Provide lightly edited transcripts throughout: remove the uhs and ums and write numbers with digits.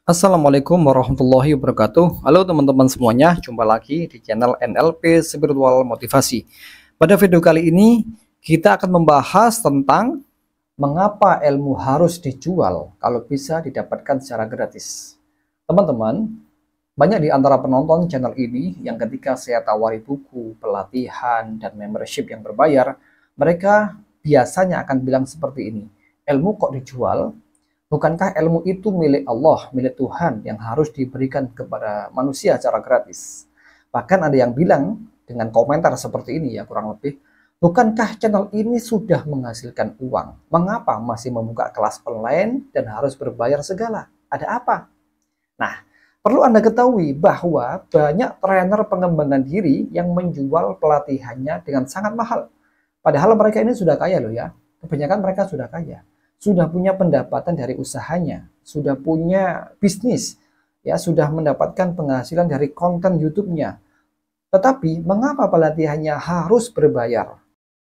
Assalamualaikum warahmatullahi wabarakatuh. Halo teman-teman semuanya, jumpa lagi di channel NLP Spiritual Motivasi. Pada video kali ini kita akan membahas tentang mengapa ilmu harus dijual kalau bisa didapatkan secara gratis. Teman-teman, banyak di antara penonton channel ini yang ketika saya tawari buku, pelatihan, dan membership yang berbayar, mereka biasanya akan bilang seperti ini, ilmu kok dijual? Bukankah ilmu itu milik Allah, milik Tuhan yang harus diberikan kepada manusia secara gratis? Bahkan ada yang bilang dengan komentar seperti ini ya kurang lebih, bukankah channel ini sudah menghasilkan uang? Mengapa masih membuka kelas online dan harus berbayar segala? Ada apa? Nah, perlu Anda ketahui bahwa banyak trainer pengembangan diri yang menjual pelatihannya dengan sangat mahal. Padahal mereka ini sudah kaya loh ya. Kebanyakan mereka sudah kaya, sudah punya pendapatan dari usahanya, sudah punya bisnis, ya sudah mendapatkan penghasilan dari konten YouTube-nya. Tetapi mengapa pelatihannya harus berbayar?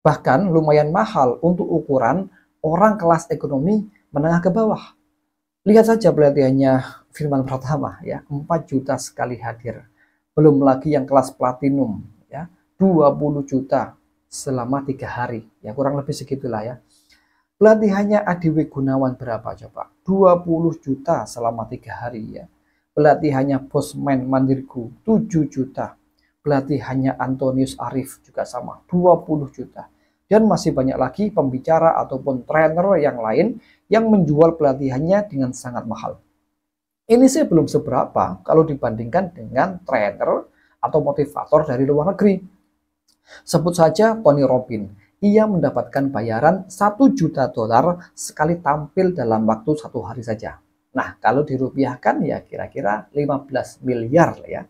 Bahkan lumayan mahal untuk ukuran orang kelas ekonomi menengah ke bawah. Lihat saja pelatihannya Firman Pratama ya, 4 juta sekali hadir. Belum lagi yang kelas platinum ya, 20 juta selama 3 hari. Ya kurang lebih segitulah ya. Pelatihannya Adiwi Gunawan berapa coba? 20 juta selama 3 hari ya. Pelatihannya Bosman Mandirgu 7 juta. Pelatihannya Antonius Arif juga sama 20 juta. Dan masih banyak lagi pembicara ataupun trainer yang lain yang menjual pelatihannya dengan sangat mahal. Ini sih belum seberapa kalau dibandingkan dengan trainer atau motivator dari luar negeri. Sebut saja Tony Robbins. Ia mendapatkan bayaran 1 juta dolar sekali tampil dalam waktu 1 hari saja. Nah, kalau dirupiahkan ya kira-kira 15 miliar ya.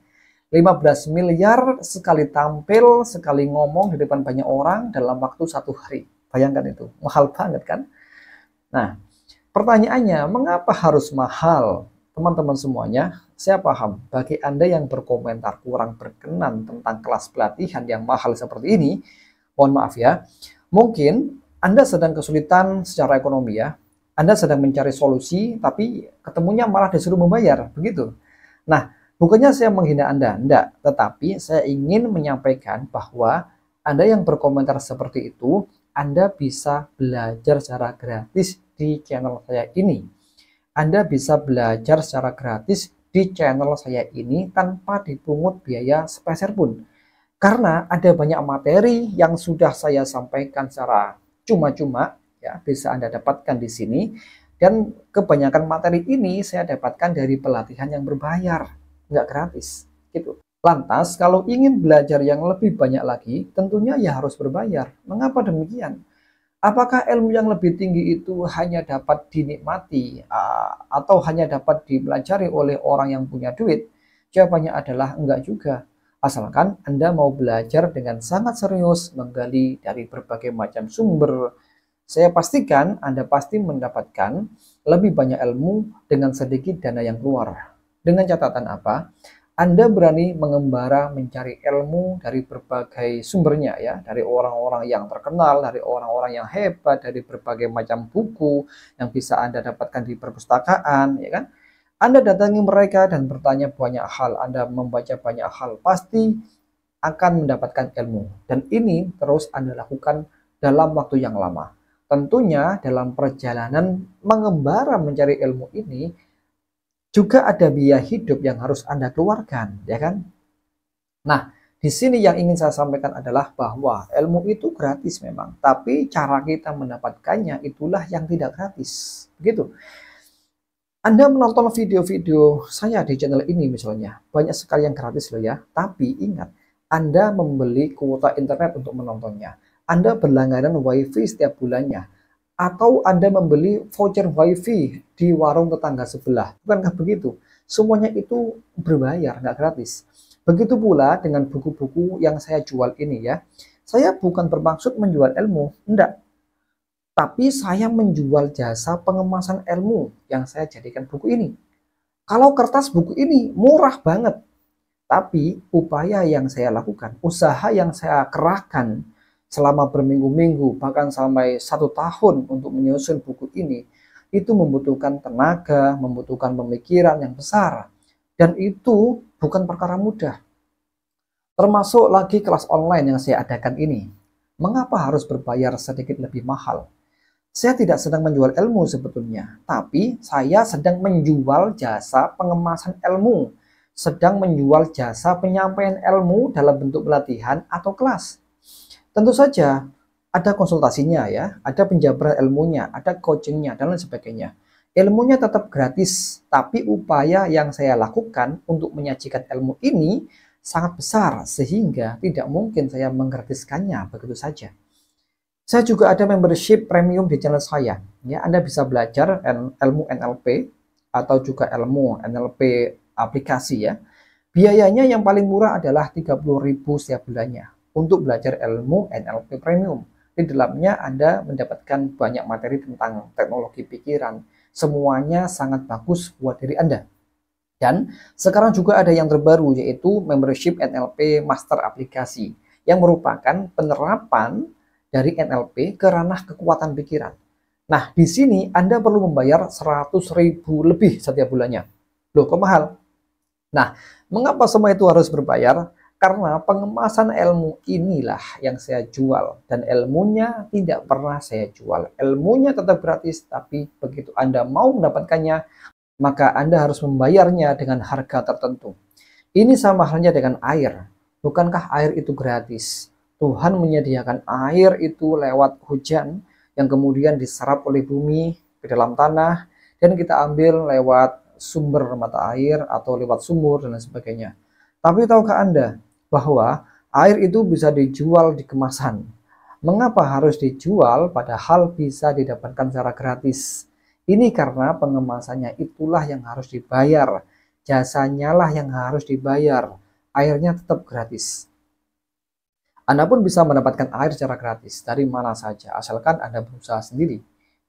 15 miliar sekali tampil, sekali ngomong di depan banyak orang dalam waktu 1 hari. Bayangkan itu, mahal banget kan? Nah, pertanyaannya, mengapa harus mahal? Teman-teman semuanya, saya paham bagi Anda yang berkomentar kurang berkenan tentang kelas pelatihan yang mahal seperti ini, mohon maaf ya, mungkin Anda sedang kesulitan secara ekonomi ya, Anda sedang mencari solusi, tapi ketemunya malah disuruh membayar, begitu. Nah, bukannya saya menghina Anda, enggak, tetapi saya ingin menyampaikan bahwa Anda yang berkomentar seperti itu, Anda bisa belajar secara gratis di channel saya ini. Anda bisa belajar secara gratis di channel saya ini tanpa dipungut biaya sepeser pun. Karena ada banyak materi yang sudah saya sampaikan secara cuma-cuma, ya bisa Anda dapatkan di sini. Dan kebanyakan materi ini saya dapatkan dari pelatihan yang berbayar, nggak gratis. Gitu. Lantas, kalau ingin belajar yang lebih banyak lagi, tentunya ya harus berbayar. Mengapa demikian? Apakah ilmu yang lebih tinggi itu hanya dapat dinikmati atau hanya dapat dipelajari oleh orang yang punya duit? Jawabannya adalah enggak juga. Asalkan Anda mau belajar dengan sangat serius, menggali dari berbagai macam sumber, saya pastikan Anda pasti mendapatkan lebih banyak ilmu dengan sedikit dana yang keluar. Dengan catatan apa? Anda berani mengembara mencari ilmu dari berbagai sumbernya ya, dari orang-orang yang terkenal, dari orang-orang yang hebat, dari berbagai macam buku yang bisa Anda dapatkan di perpustakaan, ya kan? Anda datangi mereka dan bertanya banyak hal, Anda membaca banyak hal, pasti akan mendapatkan ilmu. Dan ini terus Anda lakukan dalam waktu yang lama. Tentunya dalam perjalanan mengembara mencari ilmu ini, juga ada biaya hidup yang harus Anda keluarkan, ya kan? Nah, di sini yang ingin saya sampaikan adalah bahwa ilmu itu gratis memang, tapi cara kita mendapatkannya itulah yang tidak gratis. Begitu. Anda menonton video-video saya di channel ini misalnya, banyak sekali yang gratis loh ya, tapi ingat, Anda membeli kuota internet untuk menontonnya. Anda berlangganan WiFi setiap bulannya, atau Anda membeli voucher WiFi di warung tetangga sebelah. Bukankah begitu? Semuanya itu berbayar, nggak gratis. Begitu pula dengan buku-buku yang saya jual ini ya. Saya bukan bermaksud menjual ilmu, enggak. Tapi saya menjual jasa pengemasan ilmu yang saya jadikan buku ini. Kalau kertas buku ini murah banget. Tapi upaya yang saya lakukan, usaha yang saya kerahkan selama berminggu-minggu, bahkan sampai 1 tahun untuk menyusun buku ini, itu membutuhkan tenaga, membutuhkan pemikiran yang besar. Dan itu bukan perkara mudah. Termasuk lagi kelas online yang saya adakan ini. Mengapa harus berbayar sedikit lebih mahal? Saya tidak sedang menjual ilmu sebetulnya, tapi saya sedang menjual jasa pengemasan ilmu, sedang menjual jasa penyampaian ilmu dalam bentuk pelatihan atau kelas. Tentu saja ada konsultasinya ya, ada penjabaran ilmunya, ada coachingnya, dan lain sebagainya. Ilmunya tetap gratis, tapi upaya yang saya lakukan untuk menyajikan ilmu ini sangat besar, sehingga tidak mungkin saya menggratiskannya begitu saja. Saya juga ada membership premium di channel saya. Ya, Anda bisa belajar ilmu NLP atau juga ilmu NLP aplikasi ya. Biayanya yang paling murah adalah 30.000 setiap bulannya untuk belajar ilmu NLP premium. Di dalamnya Anda mendapatkan banyak materi tentang teknologi pikiran. Semuanya sangat bagus buat diri Anda. Dan sekarang juga ada yang terbaru, yaitu membership NLP Master Aplikasi, yang merupakan penerapan dari NLP ke ranah kekuatan pikiran. Nah, di sini Anda perlu membayar 100.000 lebih setiap bulannya. Loh, kok mahal? Nah, mengapa semua itu harus berbayar? Karena pengemasan ilmu inilah yang saya jual. Dan ilmunya tidak pernah saya jual. Ilmunya tetap gratis, tapi begitu Anda mau mendapatkannya, maka Anda harus membayarnya dengan harga tertentu. Ini sama halnya dengan air. Bukankah air itu gratis? Tuhan menyediakan air itu lewat hujan yang kemudian diserap oleh bumi ke dalam tanah, dan kita ambil lewat sumber mata air atau lewat sumur dan lain sebagainya. Tapi tahukah Anda bahwa air itu bisa dijual di kemasan? Mengapa harus dijual padahal bisa didapatkan secara gratis? Ini karena pengemasannya itulah yang harus dibayar. Jasanya lah yang harus dibayar. Airnya tetap gratis. Anda pun bisa mendapatkan air secara gratis dari mana saja, asalkan Anda berusaha sendiri.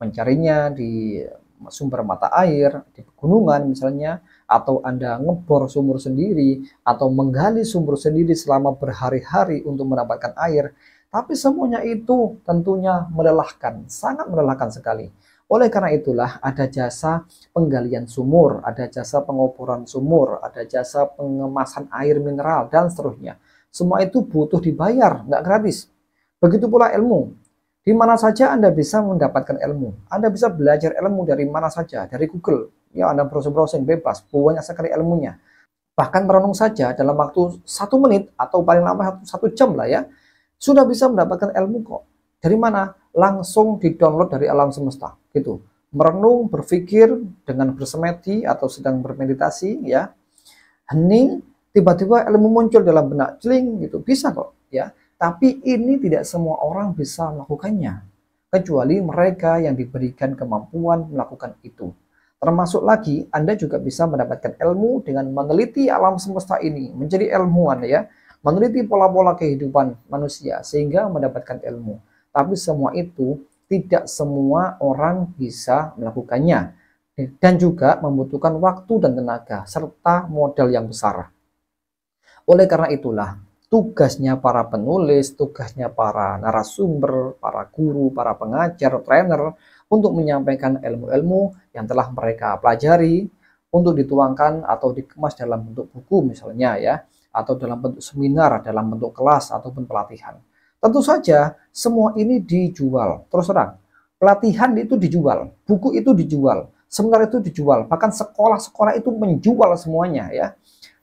Mencarinya di sumber mata air, di pegunungan misalnya, atau Anda ngebor sumur sendiri, atau menggali sumur sendiri selama berhari-hari untuk mendapatkan air. Tapi semuanya itu tentunya melelahkan, sangat melelahkan sekali. Oleh karena itulah ada jasa penggalian sumur, ada jasa pengoboran sumur, ada jasa pengemasan air mineral, dan seterusnya. Semua itu butuh dibayar, nggak gratis. Begitu pula ilmu. Di mana saja Anda bisa mendapatkan ilmu. Anda bisa belajar ilmu dari mana saja, dari Google. Ya, Anda browsing-browsing bebas, banyak sekali ilmunya. Bahkan merenung saja dalam waktu 1 menit atau paling lama 1 jam lah ya, sudah bisa mendapatkan ilmu kok. Dari mana? Langsung di-download dari alam semesta, gitu. Merenung, berpikir dengan bersemedi atau sedang bermeditasi, ya. Hening, tiba-tiba ilmu muncul dalam benak, celing gitu, bisa kok ya. Tapi ini tidak semua orang bisa melakukannya, kecuali mereka yang diberikan kemampuan melakukan itu. Termasuk lagi Anda juga bisa mendapatkan ilmu dengan meneliti alam semesta ini, menjadi ilmuwan ya, meneliti pola-pola kehidupan manusia sehingga mendapatkan ilmu. Tapi semua itu tidak semua orang bisa melakukannya, dan juga membutuhkan waktu dan tenaga serta modal yang besar. Oleh karena itulah, tugasnya para penulis, tugasnya para narasumber, para guru, para pengajar, trainer, untuk menyampaikan ilmu-ilmu yang telah mereka pelajari, untuk dituangkan atau dikemas dalam bentuk buku misalnya ya, atau dalam bentuk seminar, dalam bentuk kelas, ataupun pelatihan. Tentu saja, semua ini dijual. Terus terang, pelatihan itu dijual, buku itu dijual, seminar itu dijual, bahkan sekolah-sekolah itu menjual semuanya ya.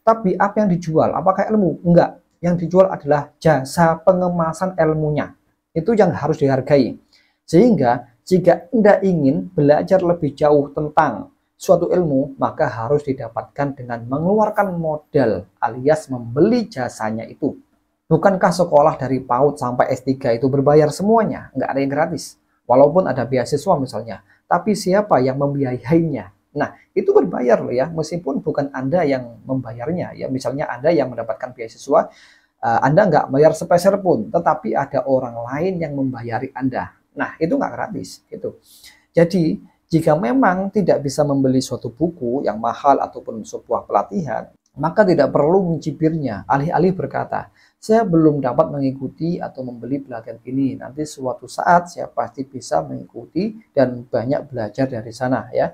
Tapi apa yang dijual? Apakah ilmu? Enggak. Yang dijual adalah jasa pengemasan ilmunya. Itu yang harus dihargai. Sehingga jika Anda ingin belajar lebih jauh tentang suatu ilmu, maka harus didapatkan dengan mengeluarkan modal alias membeli jasanya itu. Bukankah sekolah dari PAUD sampai S3 itu berbayar semuanya? Enggak ada yang gratis. Walaupun ada beasiswa misalnya. Tapi siapa yang membiayainya? Nah, itu berbayar loh ya, meskipun bukan Anda yang membayarnya ya. Misalnya Anda yang mendapatkan beasiswa, Anda nggak bayar sepeser pun, tetapi ada orang lain yang membayari Anda. Nah, itu nggak gratis gitu. Jadi, jika memang tidak bisa membeli suatu buku yang mahal ataupun sebuah pelatihan, maka tidak perlu mencibirnya. Alih-alih berkata, saya belum dapat mengikuti atau membeli pelatihan ini. Nanti suatu saat saya pasti bisa mengikuti dan banyak belajar dari sana ya.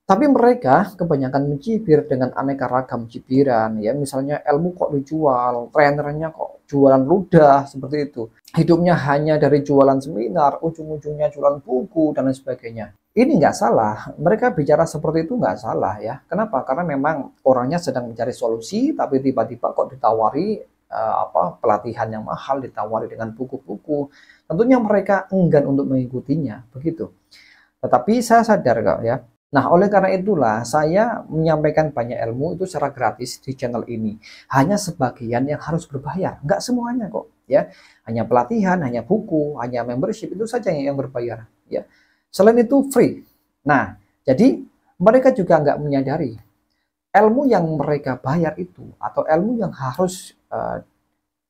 Tapi mereka kebanyakan mencibir dengan aneka ragam cibiran ya, misalnya ilmu kok dijual, trainernya kok jualan ludah seperti itu. Hidupnya hanya dari jualan seminar, ujung-ujungnya jualan buku dan lain sebagainya. Ini nggak salah, mereka bicara seperti itu nggak salah ya. Kenapa? Karena memang orangnya sedang mencari solusi, tapi tiba-tiba kok ditawari pelatihan yang mahal, ditawari dengan buku-buku. Tentunya mereka enggan untuk mengikutinya, begitu. Tetapi saya sadar kok ya. Nah, oleh karena itulah saya menyampaikan banyak ilmu itu secara gratis di channel ini. Hanya sebagian yang harus berbayar, nggak semuanya kok ya. Hanya pelatihan, hanya buku, hanya membership itu saja yang berbayar ya. Selain itu free. Nah, jadi mereka juga nggak menyadari ilmu yang mereka bayar itu atau ilmu yang harus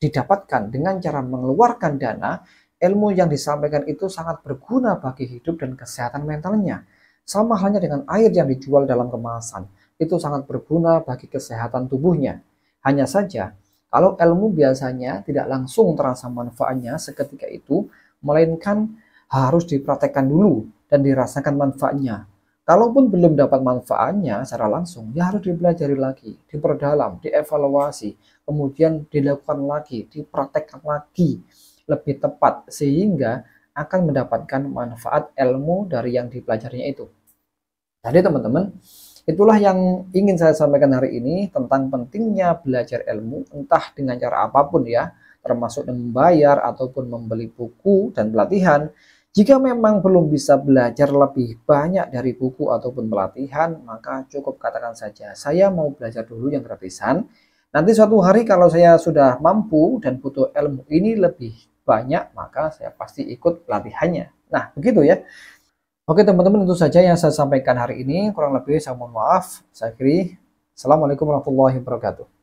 didapatkan dengan cara mengeluarkan dana, ilmu yang disampaikan itu sangat berguna bagi hidup dan kesehatan mentalnya. Sama halnya dengan air yang dijual dalam kemasan, itu sangat berguna bagi kesehatan tubuhnya. Hanya saja, kalau ilmu biasanya tidak langsung terasa manfaatnya seketika itu, melainkan harus dipraktekkan dulu dan dirasakan manfaatnya. Kalaupun belum dapat manfaatnya secara langsung, ya harus dipelajari lagi, diperdalam, dievaluasi, kemudian dilakukan lagi, dipraktekkan lagi lebih tepat, sehingga akan mendapatkan manfaat ilmu dari yang dipelajarinya itu. Jadi teman-teman, itulah yang ingin saya sampaikan hari ini tentang pentingnya belajar ilmu, entah dengan cara apapun ya, termasuk membayar ataupun membeli buku dan pelatihan. Jika memang belum bisa belajar lebih banyak dari buku ataupun pelatihan, maka cukup katakan saja, saya mau belajar dulu yang gratisan. Nanti suatu hari kalau saya sudah mampu dan butuh ilmu ini lebih banyak, maka saya pasti ikut pelatihannya. Nah, begitu ya. Oke teman-teman, itu saja yang saya sampaikan hari ini. Kurang lebih saya mohon maaf. Saya akhiri. Assalamualaikum warahmatullahi wabarakatuh.